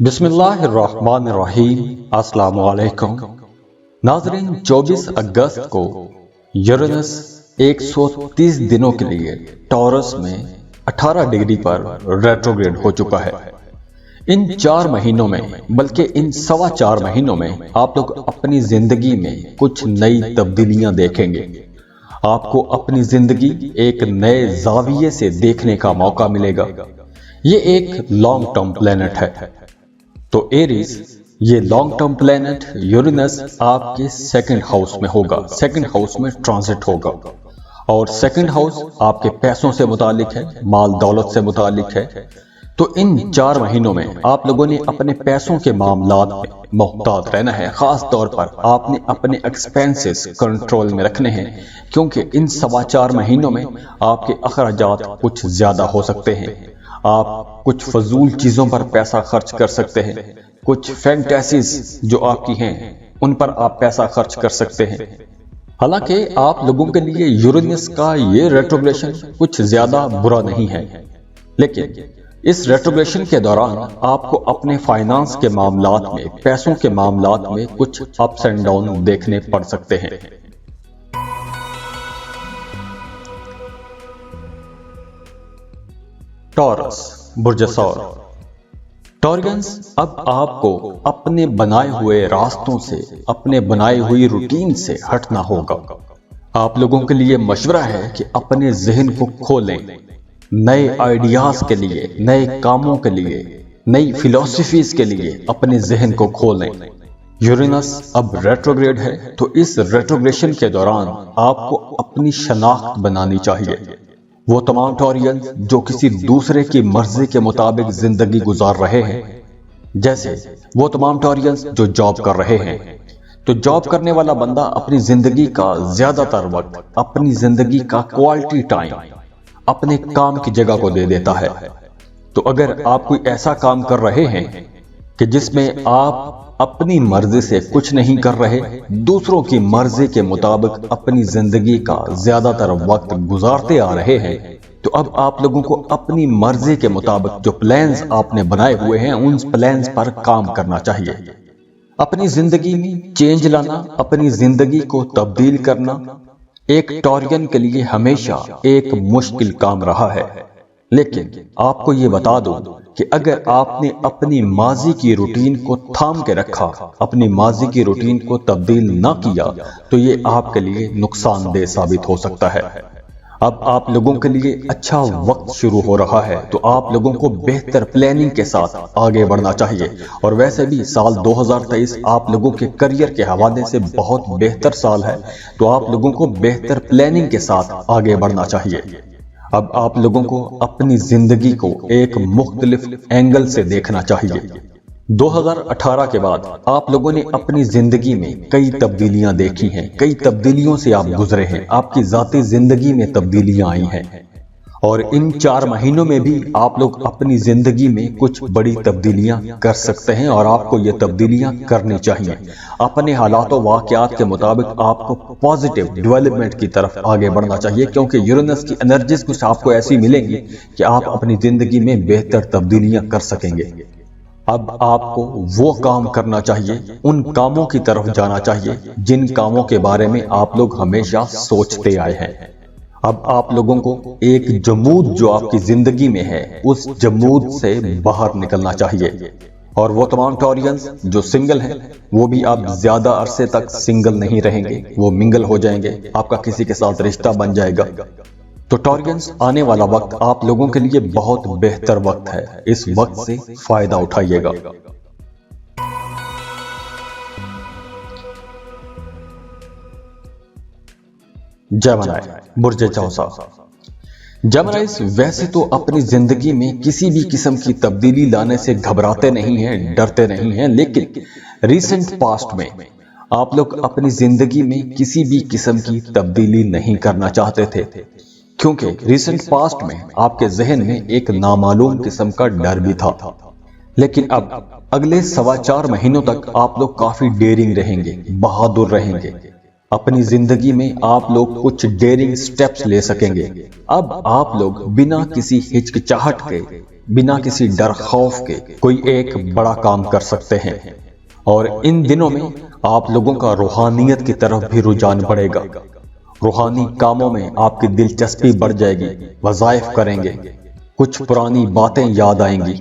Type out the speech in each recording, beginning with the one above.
بسم اللہ الرحمن الرحیم۔ السلام علیکم ناظرین، 24 اگست کو یورینس 130 دنوں کے لیے ٹورس میں 18 ڈگری پر ریٹروگریڈ ہو چکا ہے۔ ان 4 مہینوں میں بلکہ ان 4.25 مہینوں میں آپ لوگ اپنی زندگی میں کچھ نئی تبدیلیاں دیکھیں گے۔ آپ کو اپنی زندگی ایک نئے زاویے سے دیکھنے کا موقع ملے گا۔ یہ ایک لانگ ٹرم پلینٹ ہے، تو ایریز یہ لانگ ٹرم پلینٹ یورینس آپ کے 2nd ہاؤس میں ہوگا، 2nd ہاؤس میں ٹرانزٹ ہوگا، اور 2nd ہاؤس آپ کے پیسوں سے متعلق ہے، مال دولت سے متعلق ہے۔ تو ان 4 مہینوں میں آپ لوگوں نے اپنے پیسوں کے معاملات میں محتاط رہنا ہے۔ خاص طور پر آپ نے اپنے ایکسپینسز کنٹرول میں رکھنے ہیں، کیونکہ ان 4.25 مہینوں میں آپ کے اخراجات کچھ زیادہ ہو سکتے ہیں۔ آپ کچھ فضول چیزوں پر پیسہ خرچ کر سکتے ہیں، کچھ فینٹیسیز جو آپ کی ہیں ان پر آپ پیسہ خرچ کر سکتے ہیں۔ حالانکہ آپ لوگوں کے لیے یورینس کا یہ ریٹروگریشن کچھ زیادہ برا نہیں ہے، لیکن اس ریٹروگریشن کے دوران آپ کو اپنے فائنانس کے معاملات میں، پیسوں کے معاملات میں کچھ اپس اینڈ ڈاؤن دیکھنے پڑ سکتے ہیں۔ ٹورس برج ثور۔ ٹورینس، اب آپ کو اپنے بنائے ہوئے راستوں سے، اپنے بنائی ہوئی روٹین سے ہٹنا ہوگا۔ آپ لوگوں کے لیے مشورہ ہے کہ اپنے ذہن کو کھولیں، نئے آئیڈیاز کے لیے، نئے کاموں کے لیے، نئی فلسفیز کے لیے اپنے ذہن کو کھولیں۔ یورینس اب ریٹروگریڈ ہے، تو اس ریٹروگریشن کے دوران آپ کو اپنی شناخت بنانی چاہیے۔ وہ تمام ٹورینز جو کسی دوسرے کی مرضی کے مطابق زندگی گزار رہے ہیں، جیسے وہ تمام ٹورینز جو جاب کر رہے ہیں، تو جاب کرنے والا بندہ اپنی زندگی کا زیادہ تر وقت، اپنی زندگی کا کوالٹی ٹائم اپنے کام کی جگہ کو دے دیتا ہے۔ تو اگر آپ کوئی ایسا کام کر رہے ہیں کہ جس میں آپ اپنی مرضی سے کچھ نہیں کر رہے، دوسروں کی مرضی کے مطابق اپنی زندگی کا زیادہ تر وقت گزارتے آ رہے ہیں، تو اب آپ لوگوں کو اپنی مرضی کے مطابق جو پلانز آپ نے بنائے ہوئے ہیں ان پلانز پر کام کرنا چاہیے۔ اپنی زندگی میں چینج لانا، اپنی زندگی کو تبدیل کرنا ایک ٹورین کے لیے ہمیشہ ایک مشکل کام رہا ہے، لیکن آپ کو یہ بتا دوں کہ اگر آپ نے اپنی ماضی کی روٹین کو تھام کے رکھا، اپنی ماضی کی روٹین کو تبدیل نہ کیا، تو یہ آپ کے لیے نقصان دہ ثابت ہو سکتا ہے۔ اب آپ لوگوں کے لیے اچھا وقت شروع ہو رہا ہے، تو آپ لوگوں کو بہتر پلاننگ کے ساتھ آگے بڑھنا چاہیے۔ اور ویسے بھی سال 2023 آپ لوگوں کے کریئر کے حوالے سے بہت بہتر سال ہے، تو آپ لوگوں کو بہتر پلاننگ کے ساتھ آگے بڑھنا چاہیے۔ اب آپ لوگوں کو اپنی زندگی کو ایک مختلف اینگل سے دیکھنا چاہیے۔ 2018 کے بعد آپ لوگوں نے اپنی زندگی میں کئی تبدیلیاں دیکھی ہیں، کئی تبدیلیوں سے آپ گزرے ہیں، آپ کی ذاتی زندگی میں تبدیلیاں آئی ہیں، اور ان 4 مہینوں میں بھی آپ لوگ اپنی زندگی میں کچھ بڑی تبدیلیاں کر سکتے ہیں، اور آپ کو یہ تبدیلیاں کرنی چاہیے۔ اپنے حالات و واقعات کے مطابق آپ کو پازیٹیو ڈیولپمنٹ کی طرف آگے بڑھنا چاہیے، کیونکہ یورینس کی انرجیز کچھ آپ کو ایسی ملیں گی کہ آپ اپنی زندگی میں بہتر تبدیلیاں کر سکیں گے۔ اب آپ کو وہ کام کرنا چاہیے، ان کاموں کی طرف جانا چاہیے جن کاموں کے بارے میں آپ لوگ ہمیشہ سوچتے آئے ہیں۔ اب آپ لوگوں کو ایک جمود جو آپ کی زندگی میں ہے، اس جمود سے باہر نکلنا چاہیے۔ اور وہ تمام ٹورینز جو سنگل ہیں، وہ بھی آپ زیادہ عرصے تک سنگل نہیں رہیں گے، وہ منگل ہو جائیں گے، آپ کا کسی کے ساتھ رشتہ بن جائے گا۔ تو ٹورینز، آنے والا وقت آپ لوگوں کے لیے بہت بہتر وقت ہے، اس وقت سے فائدہ اٹھائیے گا۔ جیمنائی برج چوسا۔ جیمنائیز ویسے تو اپنی زندگی میں کسی بھی قسم کی تبدیلی لانے سے گھبراتے نہیں ہیں، ڈرتے نہیں ہیں، لیکن ریسنٹ پاسٹ میں آپ لوگ اپنی زندگی میں کسی بھی قسم کی تبدیلی نہیں کرنا چاہتے تھے، کیونکہ ریسنٹ پاسٹ میں آپ کے ذہن میں ایک نامعلوم قسم کا ڈر بھی تھا۔ لیکن اب اگلے 4.25 مہینوں تک آپ لوگ کافی ڈیرنگ رہیں گے، بہادر رہیں گے، اپنی زندگی میں آپ لوگ کچھ ڈیئرنگ سٹیپس لے سکیں گے۔ اب آپ لوگ بنا کسی ہچکچاہٹ کے، بنا کسی ڈر خوف کے کوئی ایک بڑا کام کر سکتے ہیں، اور ان دنوں میں آپ لوگوں کا روحانیت کی طرف بھی رجحان بڑھے گا۔ روحانی کاموں میں آپ کی دلچسپی بڑھ جائے گی، وظائف کریں گے، کچھ پرانی باتیں یاد آئیں گی۔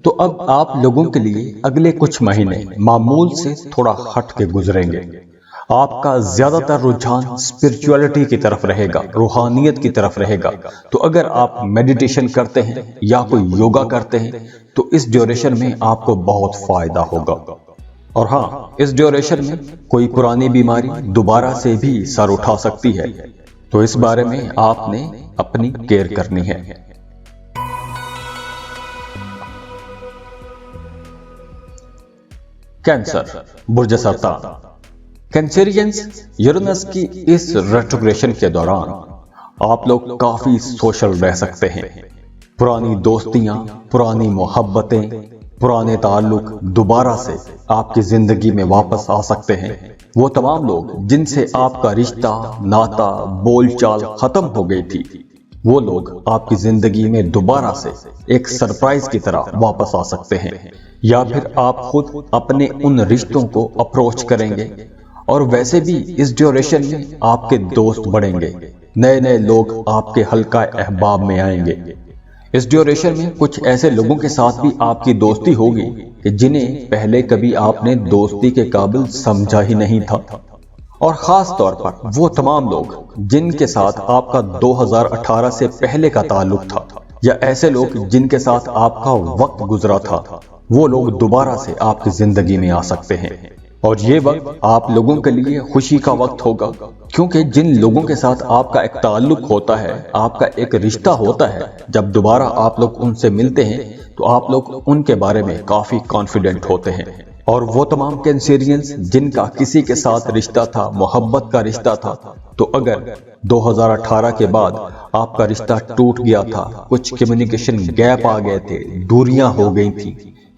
تو اب آپ لوگوں کے لیے اگلے کچھ مہینے معمول سے تھوڑا ہٹ کے گزریں گے۔ آپ کا زیادہ تر رجحان اسپرچولیٹی کی طرف رہے گا، روحانیت کی طرف رہے گا۔ تو اگر آپ میڈیٹیشن کرتے ہیں یا کوئی یوگا کرتے ہیں تو اس ڈیوریشن میں آپ کو بہت فائدہ ہوگا۔ اور ہاں، اس ڈیوریشن میں کوئی پرانی بیماری دوبارہ سے بھی سر اٹھا سکتی ہے، تو اس بارے میں آپ نے اپنی کیئر کرنی ہے۔ کینسر، برج سرطان۔ کینسریئنز، یورینس کی اس ریٹروگریشن کے دوران آپ لوگ کافی سوشل رہ سکتے ہیں۔ پرانی دوستیاں، پرانی محبتیں، پرانے تعلق دوبارہ سے آپ کی زندگی میں واپس آ سکتے ہیں۔ وہ تمام لوگ جن سے آپ کا رشتہ، ناتا، بول چال ختم ہو گئی تھی، وہ لوگ آپ کی زندگی میں دوبارہ سے ایک سرپرائز کی طرح واپس آ سکتے ہیں، یا پھر آپ خود اپنے ان رشتوں کو اپروچ کریں گے۔ اور ویسے بھی اس ڈیوریشن میں آپ کے دوست بڑھیں گے، نئے نئے لوگ آپ کے حلقہ احباب میں آئیں گے۔ اس ڈیوریشن میں کچھ ایسے لوگوں کے ساتھ بھی آپ کی دوستی ہوگی کہ جنہیں پہلے کبھی آپ نے دوستی کے قابل سمجھا ہی نہیں تھا، اور خاص طور پر وہ تمام لوگ جن کے ساتھ آپ کا 2018 سے پہلے کا تعلق تھا، یا ایسے لوگ جن کے ساتھ آپ کا وقت گزرا تھا، وہ لوگ دوبارہ سے آپ کی زندگی میں آ سکتے ہیں۔ اور یہ وقت آپ لوگوں کے لیے خوشی کا وقت ہوگا، کیونکہ جن لوگوں کے ساتھ آپ کا ایک تعلق ہوتا ہے، آپ کا ایک رشتہ ہوتا ہے، جب دوبارہ آپ لوگ ان سے ملتے ہیں تو آپ لوگ ان کے بارے میں کافی کانفیڈنٹ ہوتے ہیں۔ اور وہ تمام کینسیرینز جن کا کسی کے ساتھ رشتہ تھا، محبت کا رشتہ تھا، تو اگر 2018 کے بعد آپ کا رشتہ ٹوٹ گیا تھا، کچھ کمیونیکیشن گیپ آ گئے تھے، دوریاں ہو گئی تھیں،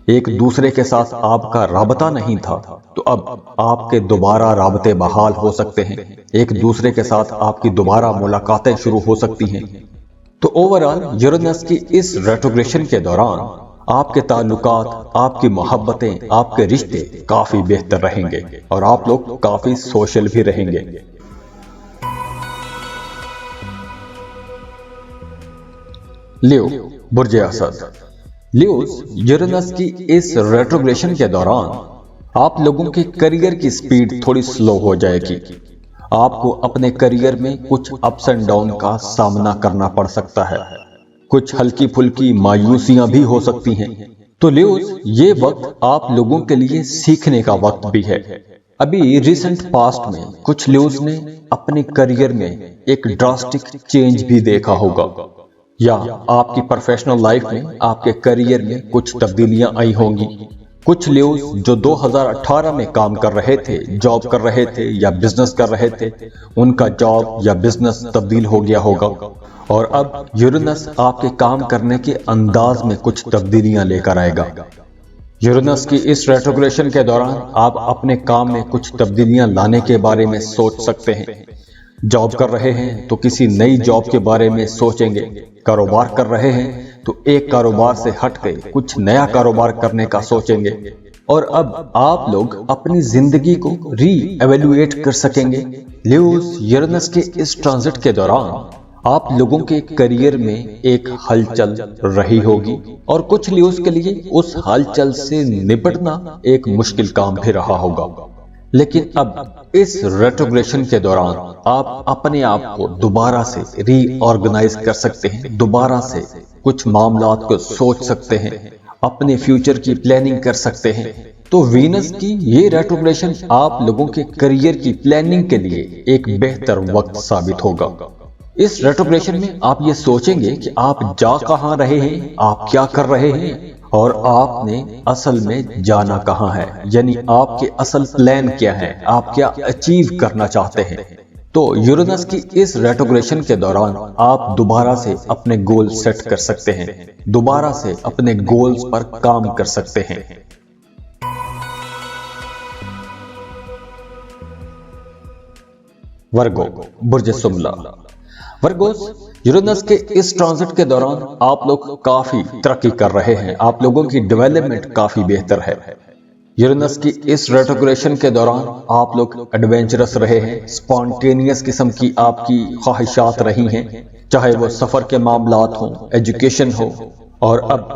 ایک دوسرے کے ساتھ آپ کا رابطہ نہیں تھا، تو اب آپ کے دوبارہ رابطے بحال ہو سکتے ہیں، ایک دوسرے کے ساتھ آپ کی دوبارہ ملاقاتیں شروع ہو سکتی ہیں۔ تو اوورآل یورینس کی اس ریٹروگریشن کے دوران آپ کے تعلقات، آپ کی محبتیں، آپ کے رشتے کافی بہتر رہیں گے، اور آپ لوگ کافی سوشل بھی رہیں گے۔ لیو، برج اسد۔ لیوز، یورینس کی اس ریٹروگریشن کے دوران آپ لوگوں کے کریئر کی سپیڈ تھوڑی سلو ہو جائے گی۔ آپ کو اپنے کریئر میں کچھ اپس اینڈ ڈاؤن کا سامنا کرنا پڑ سکتا ہے، کچھ ہلکی پھلکی مایوسیاں بھی ہو سکتی ہیں۔ تو لیوز، یہ وقت آپ لوگوں کے لیے سیکھنے کا وقت بھی ہے۔ ابھی ریسنٹ پاسٹ میں کچھ لیوز نے اپنے کریئر میں ایک ڈراسٹک چینج بھی دیکھا ہوگا، یا آپ کی پروفیشنل لائف میں آپ کے کریئر میں کچھ تبدیلیاں آئی ہوں گی۔ کچھ لیوز جو 2018 میں کام کر رہے تھے، جاب کر رہے تھے یا بزنس کر رہے تھے، ان کا جاب یا بزنس تبدیل ہو گیا ہوگا، اور اب یورینس آپ کے کام کرنے کے انداز میں کچھ تبدیلیاں لے کر آئے گا۔ یورینس کی اس ریٹروگریشن کے دوران آپ اپنے کام میں کچھ تبدیلیاں لانے کے بارے میں سوچ سکتے ہیں۔ جاب کر رہے ہیں تو کسی نئی جاب کے بارے میں سوچیں گے، کاروبار کر رہے ہیں تو ایک کاروبار سے ہٹ کے کچھ نیا کاروبار کرنے کا سوچیں گے، اور اب آپ لوگ اپنی زندگی کو ری ایویلویٹ کر سکیں گے۔ لیوز، یورینس کے اس ٹرانزٹ کے دوران آپ لوگوں کے کریئر میں ایک ہلچل رہی ہوگی، اور کچھ لیوز کے لیے اس ہلچل سے نپٹنا ایک مشکل کام بھی رہا ہوگا۔ لیکن اب اس ریٹروگریشن کے دوران آپ اپنے آپ کو دوبارہ سے ری آرگنائز کر سکتے ہیں، دوبارہ سے کچھ معاملات کو سوچ سکتے ہیں، اپنے فیوچر کی پلاننگ کر سکتے ہیں۔ تو وینس کی یہ ریٹروگریشن آپ لوگوں کے کریئر کی پلاننگ کے لیے ایک بہتر وقت ثابت ہوگا۔ اس ریٹروگریشن میں آپ یہ سوچیں گے کہ آپ جا کہاں رہے ہیں، آپ کیا کر رہے ہیں، اور آپ نے اصل میں جانا کہاں ہے، یعنی آپ کے اصل پلان کیا ہے، آپ کیا اچیو کرنا چاہتے ہیں۔ تو یورینس کی اس ریٹروگریشن کے دوران آپ دوبارہ سے اپنے گول سیٹ کر سکتے ہیں، دوبارہ سے اپنے گولز پر کام کر سکتے ہیں۔ ورگو برج سملا۔ ورگوز، یورینس کے اس ٹرانزٹ کے دوران آپ لوگ کافی ترقی کر رہے ہیں، آپ لوگوں کی ڈیولپمنٹ کافی بہتر ہے۔ یورینس کی اس ریٹروگریشن کے دوران آپ لوگ ایڈونچرس رہے ہیں، سپونٹینیس قسم کی آپ کی خواہشات رہی ہیں، چاہے وہ سفر کے معاملات ہوں، ایجوکیشن ہو، اور اب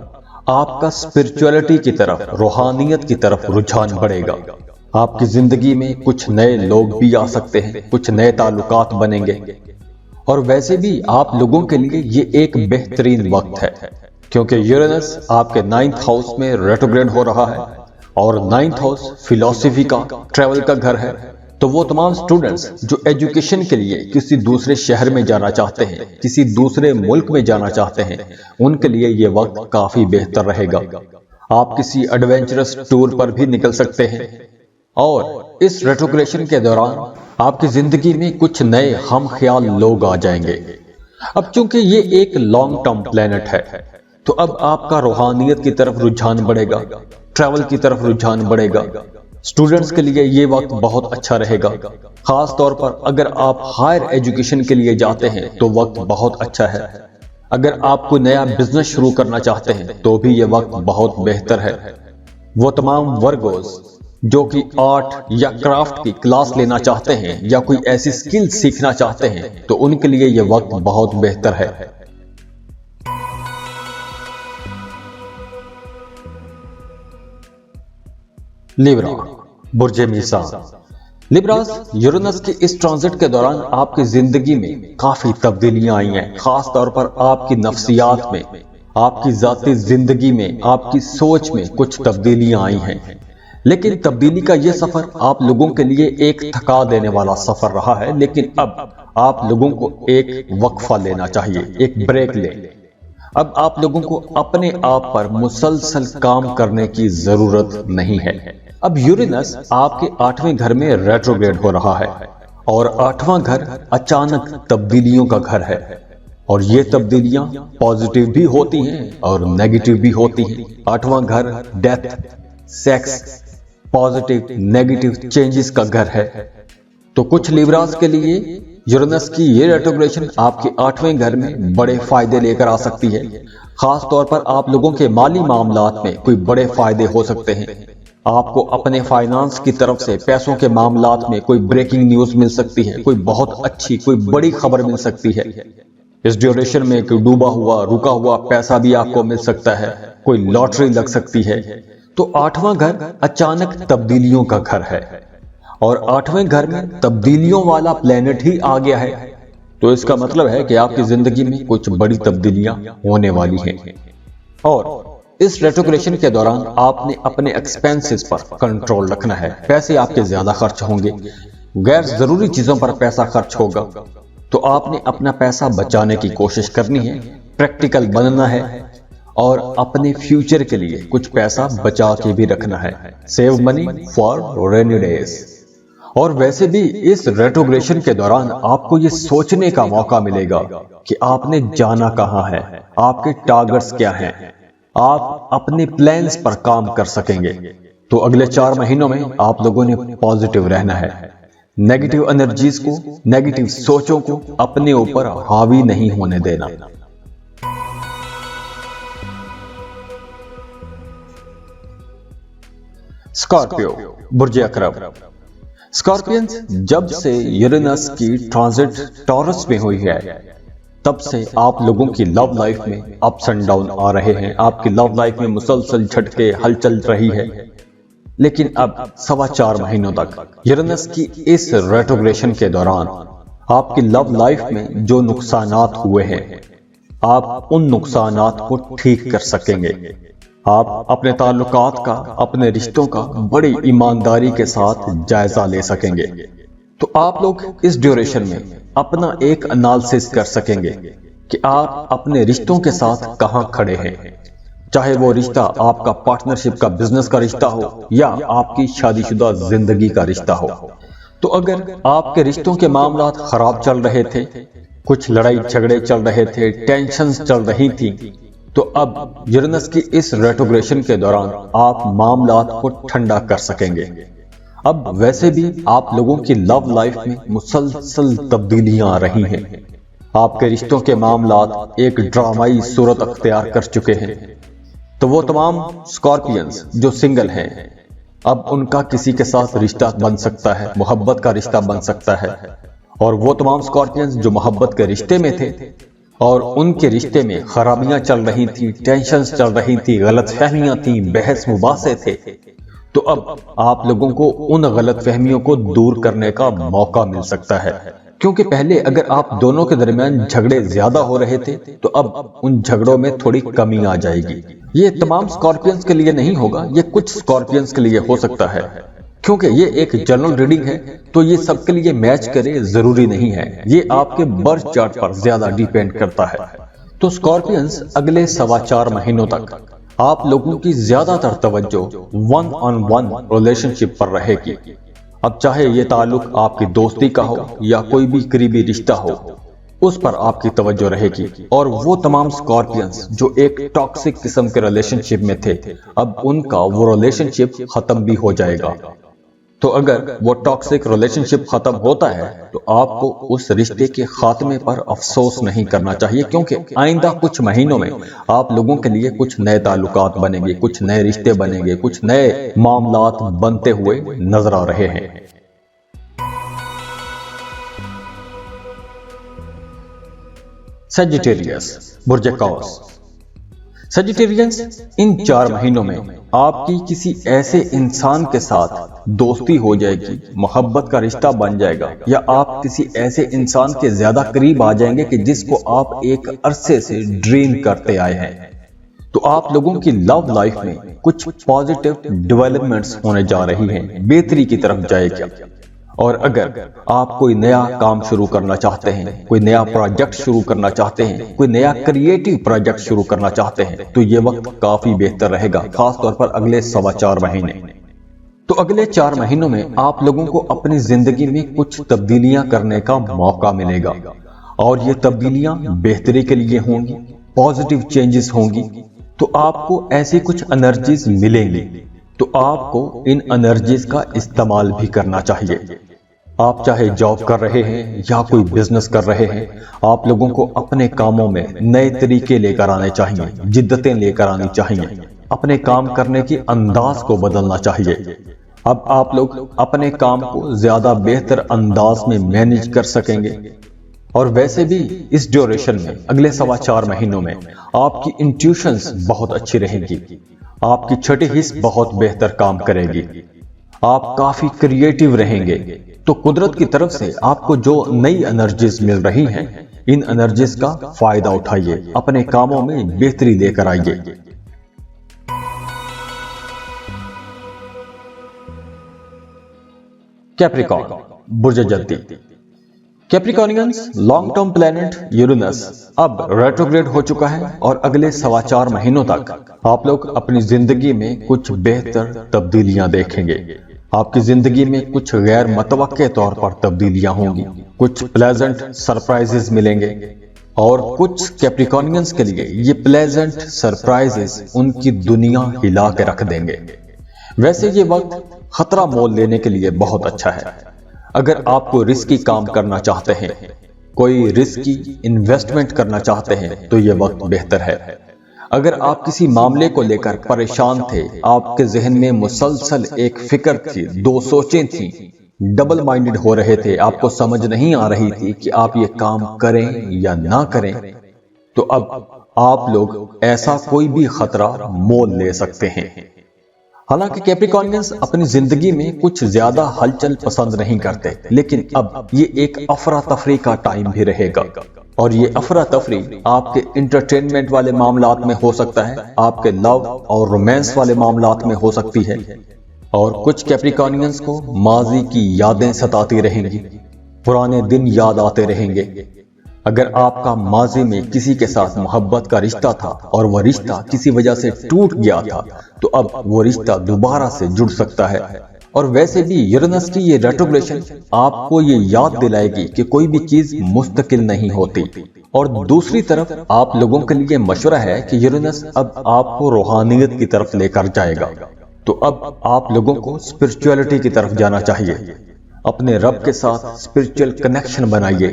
آپ کا اسپرچولیٹی کی طرف، روحانیت کی طرف رجحان بڑھے گا۔ آپ کی زندگی میں کچھ نئے لوگ بھی آ سکتے ہیں، کچھ نئے تعلقات بنیں گے، اور ویسے بھی آپ لوگوں کے لیے یہ ایک بہترین وقت ہے کیونکہ یورینس آپ کے 9th ہاؤس میں ریٹروگریڈ ہو رہا ہے، اور 9th ہاؤس فلسفی کا، ٹریول کا گھر ہے۔ تو وہ تمام سٹوڈنٹس جو ایجوکیشن کے لیے کسی دوسرے شہر میں جانا چاہتے ہیں، کسی دوسرے ملک میں جانا چاہتے ہیں، ان کے لیے یہ وقت کافی بہتر رہے گا۔ آپ کسی ایڈونچرس ٹور پر بھی نکل سکتے ہیں، اور اس ریٹروگریشن کے دوران آپ کی زندگی میں کچھ نئے ہم خیال لوگ آ جائیں گے۔ اب چونکہ یہ ایک لانگ ٹرم پلانٹ ہے، تو اب آپ کا روحانیت کی طرف رجحان بڑھے گا، ٹریول کی طرف رجحان بڑھے گا۔ اسٹوڈنٹس کے لیے یہ وقت بہت اچھا رہے گا، خاص طور پر اگر آپ ہائر ایجوکیشن کے لیے جاتے ہیں تو وقت بہت اچھا ہے۔ اگر آپ کوئی نیا بزنس شروع کرنا چاہتے ہیں تو بھی یہ وقت بہت بہتر ہے۔ وہ تمام ورگوز جو کہ آرٹ یا کرافٹ کی کلاس لینا چاہتے ہیں یا کوئی ایسی سکل سیکھنا چاہتے ہیں تو ان کے لیے یہ وقت بہت بہتر ہے۔ لیبرا برج میزان۔ لیبراز، یورینس کے اس ٹرانزٹ کے دوران آپ کی زندگی میں کافی تبدیلیاں آئی ہیں، خاص طور پر آپ کی نفسیات میں، آپ کی ذاتی زندگی میں، آپ کی سوچ میں کچھ تبدیلیاں آئی ہیں۔ لیکن تبدیلی کا یہ سفر آپ لوگوں کے لیے ایک تھکا دینے والا سفر رہا ہے، لیکن اب آپ لوگوں کو ایک وقفہ لینا چاہیے، ایک بریک لیں۔ اب آپ لوگوں کو اپنے آپ پر مسلسل کام کرنے کی ضرورت نہیں ہے۔ اب یورینس آپ کے 8ویں گھر میں ریٹروگریڈ ہو رہا ہے، اور 8واں گھر اچانک تبدیلیوں کا گھر ہے، اور یہ تبدیلیاں پازیٹیو بھی ہوتی ہیں اور نیگیٹو بھی ہوتی ہیں۔ 8واں گھر death, sex, positive negative changes کا گھر ہے۔ تو کچھ لیبراز کے لیے یورینس کی یہ ریٹروگریشن آپ کے 8ویں گھر میں بڑے فائدے لے کر آ سکتی ہے، خاص طور پر آپ لوگوں کے مالی معاملات میں کوئی بڑے فائدے ہو سکتے ہیں۔ آپ کو اپنے فائنانس کی طرف سے، پیسوں کے معاملات میں کوئی بریکنگ نیوز مل سکتی ہے، کوئی بہت اچھی، کوئی بڑی خبر مل سکتی ہے۔ اس ڈیوریشن میں کوئی ڈوبا ہوا، رکا ہوا پیسہ بھی آپ کو مل سکتا ہے، کوئی لاٹری لگ سکتی ہے۔ تو 8واں گھر اچانک تبدیلیوں کا گھر ہے، اور 8ویں گھر میں تبدیلیوں والا پلینٹ ہی آ گیا ہے، تو اس کا مطلب ہے کہ آپ کی زندگی میں کچھ بڑی تبدیلیاں ہونے والی ہیں۔ اور اس ریٹروگریشن کے دوران آپ نے اپنے ایکسپینسز پر کنٹرول رکھنا ہے۔ پیسے آپ کے زیادہ خرچ ہوں گے، غیر ضروری چیزوں پر پیسہ خرچ ہوگا، تو آپ نے اپنا پیسہ بچانے کی کوشش کرنی ہے، پریکٹیکل بننا ہے، اور اپنے فیوچر کے لیے کچھ پیسہ بچا کے بھی رکھنا ہے۔ Save money for rainy days. اور ویسے بھی اس ریٹروگریشن کے دوران آپ کو یہ سوچنے کا موقع ملے گا کہ آپ نے جانا کہاں ہے، آپ کے ٹارگٹس کیا ہیں، آپ اپنے پلانز پر کام کر سکیں گے۔ تو اگلے 4 مہینوں میں آپ لوگوں نے پازیٹیو رہنا ہے، نیگیٹو انرجیز کو، نیگیٹو سوچوں کو اپنے اوپر حاوی نہیں ہونے دینا۔ اسکارپیو برج عقرب۔ اسکارپینز، جب سے یورینس کی ٹرانزٹ ٹورس میں ہوئی ہے تب سے آپ لوگوں کی لو لائف میں اپس اینڈ ڈاؤن آ رہے ہیں، آپ کی لو لائف میں مسلسل جھٹکے ہلچل رہی ہے۔ لیکن اب 4.25 مہینوں تک یورینس کی اس ریٹروگریشن کے دوران آپ کی لو لائف میں جو نقصانات ہوئے ہیں، آپ ان نقصانات کو ٹھیک کر سکیں گے۔ آپ اپنے تعلقات کا، اپنے رشتوں کا بڑی ایمانداری کے ساتھ جائزہ لے سکیں گے۔ تو آپ لوگ اس ڈیوریشن میں اپنا ایک انالیسس کر سکیں گے کہ آپ اپنے رشتوں کے ساتھ کہاں کھڑے ہیں، چاہے وہ رشتہ آپ کا پارٹنرشپ کا، بزنس کا رشتہ ہو، یا آپ کی شادی شدہ زندگی کا رشتہ ہو۔ تو اگر آپ کے رشتوں کے معاملات خراب چل رہے تھے، کچھ لڑائی جھگڑے چل رہے تھے، ٹینشنز چل رہی تھی، تو اب یورینس کی اس ریٹروگریشن کے دوران آپ معاملات کو ٹھنڈا کر سکیں گے۔ اب ویسے بھی آپ لوگوں کی لو لائف میں مسلسل تبدیلیاں آ رہی ہیں. آپ کے رشتوں کے معاملات ایک ڈرامائی صورت اختیار کر چکے ہیں. تو وہ تمام اسکارپینز جو سنگل ہیں، اب ان کا کسی کے ساتھ رشتہ بن سکتا ہے، محبت کا رشتہ بن سکتا ہے. اور وہ تمام اسکارپینز جو محبت کے رشتے میں تھے اور ان کے رشتے میں خرابیاں چل رہی تھی، ٹینشنز چل رہی تھی، غلط فہمیاں تھیں، بحث مباحثے تھے، تو اب آپ لوگوں کو ان غلط فہمیوں کو دور کرنے کا موقع مل سکتا ہے. کیونکہ پہلے اگر آپ دونوں کے درمیان جھگڑے زیادہ ہو رہے تھے تو اب ان جھگڑوں میں تھوڑی کمی آ جائے گی. یہ تمام اسکارپینز کے لیے نہیں ہوگا، یہ کچھ اسکارپینز کے لیے ہو سکتا ہے. کیونکہ یہ ایک جنرل ریڈنگ ہے تو یہ سب کے لیے میچ کرے ضروری نہیں ہے، یہ آپ کے برتھ چارٹ پر زیادہ ڈیپینڈ کرتا ہے. تو اسکارپینز اگلے 4.25 مہینوں تک آپ لوگوں کی زیادہ تر توجہ 1-on-1 ریلیشن شپ پر رہے گی. اب چاہے یہ تعلق آپ کی دوستی کا ہو یا کوئی بھی قریبی رشتہ ہو، اس پر آپ کی توجہ رہے گی. اور وہ تمام اسکارپینز جو ایک ٹاکسک قسم کے ریلیشن شپ میں تھے، اب ان کا وہ ریلیشن شپ ختم بھی ہو جائے گا. تو اگر وہ ٹاکسک ریلیشن شپ ختم ہوتا ہے تو آپ کو اس رشتے کے خاتمے پر افسوس نہیں کرنا چاہیے، کیونکہ آئندہ کچھ مہینوں میں آپ لوگوں کے لیے کچھ نئے تعلقات بنیں گے، کچھ نئے رشتے بنیں گے، کچھ نئے معاملات بنتے ہوئے نظر آ رہے ہیں. سیجیٹیریس، برج قوس. سیجیٹیرینز ان 4 مہینوں میں آپ کی کسی ایسے انسان کے ساتھ دوستی ہو جائے گی، محبت کا رشتہ بن جائے گا، یا آپ کسی ایسے انسان کے زیادہ قریب آ جائیں گے کہ جس کو آپ ایک عرصے سے ڈریم کرتے آئے ہیں. تو آپ لوگوں کی لو لائف میں کچھ پازیٹیو ڈیولپمنٹس ہونے جا رہی ہیں، بہتری کی طرف جائے گا. اور اگر آپ کوئی نیا کام شروع کرنا چاہتے ہیں، کوئی نیا پروجیکٹ شروع کرنا چاہتے ہیں، کوئی نیا کریٹیو پروجیکٹ شروع کرنا چاہتے ہیں، تو یہ وقت کافی بہتر رہے گا، خاص طور پر اگلے 4.25 مہینے. تو اگلے 4 مہینوں میں آپ لوگوں کو اپنی زندگی میں کچھ تبدیلیاں کرنے کا موقع ملے گا، اور یہ تبدیلیاں بہتری کے لیے ہوں گی، پازیٹیو چینجز ہوں گی. تو آپ کو ایسی کچھ انرجیز ملیں گی، تو آپ کو ان انرجیز کا استعمال بھی کرنا چاہیے. آپ چاہے جاب کر رہے ہیں یا کوئی بزنس کر رہے ہیں، آپ لوگوں کو اپنے کاموں میں نئے طریقے لے کر آنے چاہیے، جدتیں لے کر آنی چاہیے، اپنے کام کرنے کی انداز کو بدلنا چاہیے. اب آپ لوگ اپنے کام کو زیادہ بہتر انداز میں مینج کر سکیں گے. اور ویسے بھی اس ڈیوریشن میں اگلے 4.25 مہینوں میں آپ کی انٹیوشنز بہت اچھی رہیں گی، آپ کی چھٹی حص بہت بہتر کام کرے گی، آپ کافی کریٹیو رہیں گے. تو قدرت کی طرف سے آپ کو جو نئی انرجیز مل رہی ہیں، ان انرجیز کا فائدہ اٹھائیے، اپنے کاموں میں بہتری لے کر آئیے. کیپریکارن، برج جلتی. کیپریکارنینز لانگ ٹرم پلانٹ یورینس اب ریٹروگریڈ ہو چکا ہے، اور اگلے 4.25 مہینوں تک آپ لوگ اپنی زندگی میں کچھ بہتر تبدیلیاں دیکھیں گے. آپ کی زندگی میں کچھ غیر متوقع طور پر تبدیلیاں ہوں گی، کچھ پلیزنٹ سرپرائزز ملیں گے، اور کچھ کیپریکارنینز کے لیے یہ پلیزنٹ سرپرائزز ان کی دنیا ہلا کے رکھ دیں گے. ویسے یہ وقت خطرہ مول لینے کے لیے بہت اچھا ہے. اگر آپ کو رسکی کام کرنا چاہتے ہیں، کوئی رسکی انویسٹمنٹ کرنا چاہتے ہیں، تو یہ وقت بہتر ہے. اگر آپ کسی معاملے کو لے کر پریشان تھے، آپ کے ذہن میں مسلسل ایک فکر تھی، 2 سوچیں تھیں، ڈبل مائنڈڈ ہو رہے تھے، آپ کو سمجھ نہیں آ رہی تھی کہ آپ یہ کام کریں یا نہ کریں، تو اب آپ لوگ ایسا کوئی بھی خطرہ مول لے سکتے ہیں. حالانکہ کیپریکارنینز اپنی زندگی میں کچھ زیادہ ہلچل پسند نہیں کرتے، لیکن اب یہ ایک افراتفری کا ٹائم بھی رہے گا. اور یہ افراتفری آپ کے انٹرٹینمنٹ والے معاملات میں ہو سکتا ہے، آپ کے لو اور رومانس والے معاملات میں ہو سکتی ہے. اور کچھ کیپریکارنینز کو ماضی کی یادیں ستاتی رہیں گی، پرانے دن یاد آتے رہیں گے. اگر آپ کا ماضی میں کسی کے ساتھ محبت کا رشتہ تھا اور وہ رشتہ کسی وجہ سے ٹوٹ گیا تھا، تو اب وہ رشتہ دوبارہ سے جڑ سکتا ہے. اور ویسے بھی یورینس کی یہ ریٹروگریشن آپ کو یہ یاد دلائے گی کہ کوئی بھی چیز مستقل نہیں ہوتی. اور دوسری طرف آپ لوگوں کے لیے مشورہ ہے کہ یورینس اب آپ کو روحانیت کی طرف لے کر جائے گا. تو اب آپ لوگوں کو اسپرچولیٹی کی طرف جانا چاہیے، اپنے رب کے ساتھ اسپرچول کنیکشن بنائیے۔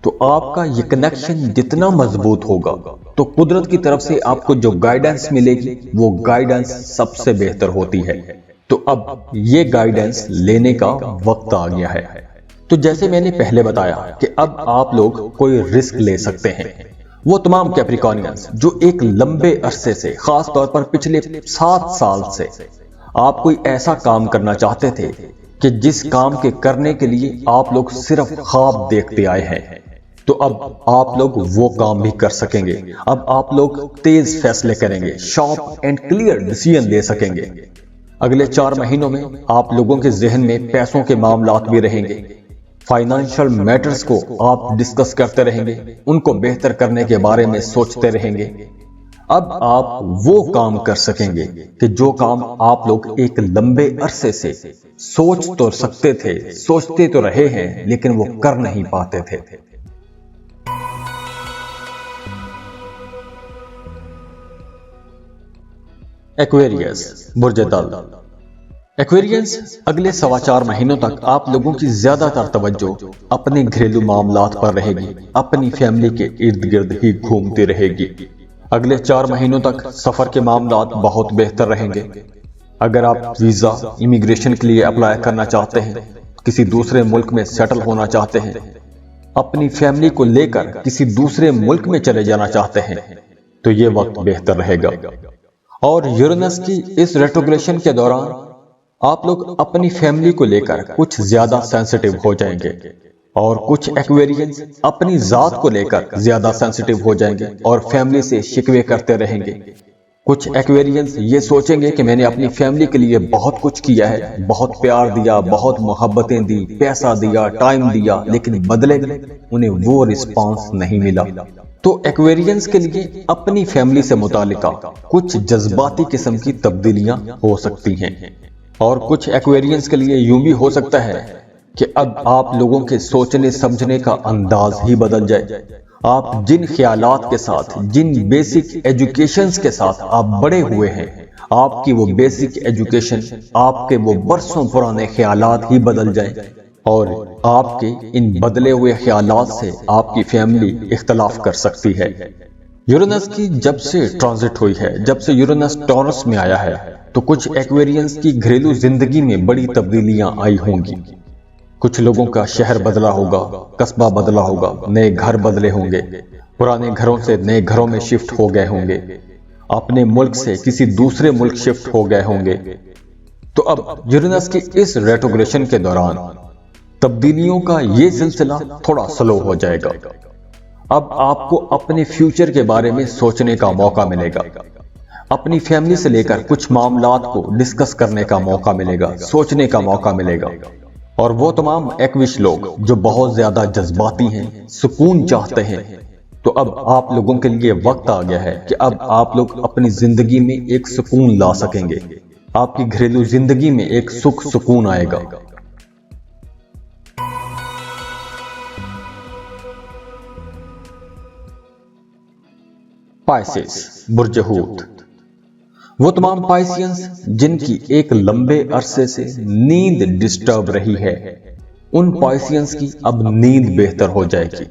تو آپ کا یہ کنیکشن جتنا مضبوط ہوگا تو قدرت کی طرف سے آپ کو جو گائیڈنس ملے گی وہ گائیڈنس سب سے بہتر ہوتی ہے۔ تو اب یہ گائیڈنس لینے کا وقت آ گیا ہے۔ تو جیسے میں نے پہلے بتایا کہ اب آپ لوگ کوئی رسک لے سکتے ہیں۔ وہ تمام کیپریکونینز جو ایک لمبے عرصے سے، خاص طور پر پچھلے 7 سال سے آپ کوئی ایسا کام کرنا چاہتے تھے کہ جس کام کے کرنے کے لیے آپ لوگ صرف خواب دیکھتے آئے ہیں، تو اب آپ لوگ وہ کام بھی کر سکیں گے۔ اب آپ لوگ تیز فیصلے کریں گے، شارپ اینڈ کلیئر ڈیسیژن لے سکیں گے۔ اگلے 4 مہینوں میں آپ لوگوں کے ذہن میں پیسوں کے معاملات بھی رہیں گے، فائنانشل میٹرز کو آپ ڈسکس کرتے رہیں گے، ان کو بہتر کرنے کے بارے میں سوچتے رہیں گے۔ اب آپ وہ کام کر سکیں گے کہ جو کام آپ لوگ ایک لمبے عرصے سے سوچ تو سکتے تھے، سوچتے تو رہے ہیں، لیکن وہ کر نہیں پاتے تھے۔ ایکویریس، برج دل۔ ایکویرینس اگلے 4.25 مہینوں تک آپ لوگوں کی زیادہ تر توجہ اپنے گھریلو معاملات پر رہے گی، اپنی فیملی کے ارد گرد ہی گھومتی رہے گی۔ اگلے 4 مہینوں تک سفر کے معاملات بہت بہتر رہیں گے۔ اگر آپ ویزا، امیگریشن کے لیے اپلائی کرنا چاہتے ہیں، کسی دوسرے ملک میں سیٹل ہونا چاہتے ہیں، اپنی فیملی کو لے کر کسی دوسرے ملک میں چلے جانا چاہتے ہیں، تو یہ وقت بہتر رہے گا۔ اور یورینس کی اس ریٹروگریشن کے دوران آپ لوگ اپنی فیملی کو لے کر کچھ زیادہ سینسٹیو ہو جائیں گے، اور کچھ ایکویرینس اپنی ذات کو لے کر زیادہ سینسٹیو ہو جائیں گے اور فیملی سے شکوے کرتے رہیں گے۔ کچھ ایکویرینس یہ سوچیں گے کہ میں نے اپنی فیملی کے لیے بہت کچھ کیا ہے، بہت پیار دیا، بہت محبتیں دی، پیسہ دیا، ٹائم دیا، لیکن بدلے میں انہیں وہ رسپانس نہیں ملا۔ تو ایکویرینس کے لیے اپنی فیملی سے متعلقہ کچھ جذباتی قسم کی تبدیلیاں ہو سکتی ہیں، اور کچھ ایکویرینس کے لیے یوں بھی ہو سکتا ہے کہ اب آپ لوگوں کے سوچنے سمجھنے کا انداز ہی بدل جائے۔ آپ جن خیالات کے ساتھ، جن بیسک ایجوکیشنز کے ساتھ آپ بڑے ہوئے ہیں، آپ کی وہ بیسک ایجوکیشن، آپ کے وہ برسوں پرانے خیالات ہی بدل جائیں، اور آپ کے ان بدلے ہوئے خیالات سے آپ کی فیملی اختلاف کر سکتی ہے۔ یورینس کی جب سے ٹرانزٹ ہوئی ہے، جب سے یورینس ٹورس میں آیا ہے، تو کچھ ایکویرینس کی گھریلو زندگی میں بڑی تبدیلیاں آئی ہوں گی۔ کچھ لوگوں کا شہر بدلا ہوگا، قصبہ بدلا ہوگا، نئے گھر بدلے ہوں گے، پرانے گھروں سے نئے گھروں میں شفٹ ہو گئے ہوں گے، اپنے ملک سے کسی دوسرے ملک شفٹ ہو گئے ہوں گے۔ تو اب یورینس کی اس ریٹروگریشن کے دوران تبدیلیوں کا یہ سلسلہ تھوڑا سلو ہو جائے گا۔ اب آپ کو اپنے فیوچر کے بارے میں سوچنے کا موقع ملے گا، اپنی فیملی سے لے کر کچھ معاملات کو ڈسکس کرنے کا موقع ملے گا، سوچنے کا موقع ملے گا۔ اور وہ تمام ایکوش لوگ جو بہت زیادہ جذباتی ہیں، سکون چاہتے ہیں، تو اب آپ لوگوں کے لیے وقت آ گیا ہے کہ اب آپ لوگ اپنی زندگی میں ایک سکون لا سکیں گے، آپ کی گھریلو زندگی میں ایک سکون آئے گا۔ پائسس، برج حوت۔ وہ تمام پائسینز جن کی ایک لمبے عرصے سے نیند ڈسٹرب رہی ہے، ان پائسینز کی اب نیند بہتر ہو جائے گی۔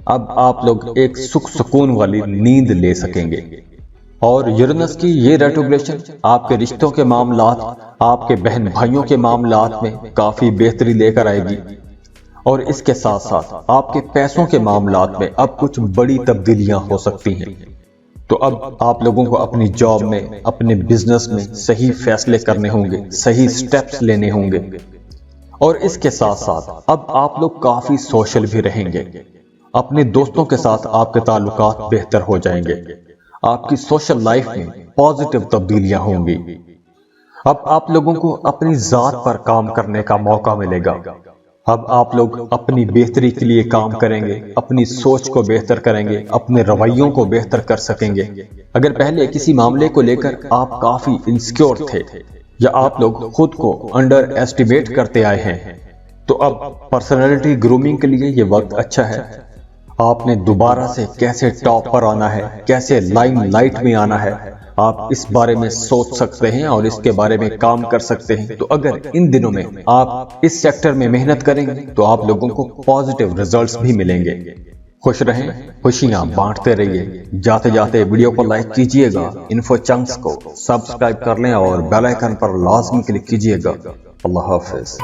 اب آپ لوگ ایک سکون والی نیند لے سکیں گے، اور یورینس کی یہ ریٹروگریشن آپ کے رشتوں کے معاملات، آپ کے بہن بھائیوں کے معاملات میں کافی بہتری لے کر آئے گی، اور اس کے ساتھ ساتھ آپ کے پیسوں کے معاملات میں اب کچھ بڑی تبدیلیاں ہو سکتی ہیں۔ تو اب آپ لوگوں کو اپنی جاب میں، اپنے بزنس میں صحیح فیصلے کرنے ہوں گے، صحیح سٹیپس لینے ہوں گے، اور اس کے ساتھ ساتھ اب آپ لوگ کافی سوشل بھی رہیں گے۔ اپنے دوستوں کے ساتھ آپ کے تعلقات بہتر ہو جائیں گے، آپ کی سوشل لائف میں پازیٹیو تبدیلیاں ہوں گی۔ اب آپ لوگوں کو اپنی ذات پر کام کرنے کا موقع ملے گا۔ اب آپ لوگ اپنی بہتری کے لیے کام کریں گے، اپنی سوچ کو بہتر کریں گے، اپنے رویوں کو بہتر کر سکیں گے۔ اگر پہلے کسی معاملے کو لے کر آپ کافی انسیکیور تھے، یا آپ لوگ خود کو انڈر ایسٹیمیٹ کرتے آئے ہیں، تو اب پرسنالٹی گرومنگ کے لیے یہ وقت اچھا ہے۔ آپ نے دوبارہ سے کیسے ٹاپ پر آنا ہے، کیسے لائم لائٹ میں آنا ہے، آپ اس بارے میں سوچ سکتے ہیں اور اس کے بارے میں کام کر سکتے ہیں۔ تو اگر ان دنوں میں آپ اس سیکٹر میں محنت کریں گے تو آپ لوگوں کو پازیٹیو ریزلٹس بھی ملیں گے۔ خوش رہیں، خوشیاں بانٹتے رہیے۔ جاتے جاتے ویڈیو کو لائک کیجئے گا، انفو چنکس کو سبسکرائب کر لیں اور بیل آئیکن پر لازمی کلک کیجئے گا۔ اللہ حافظ۔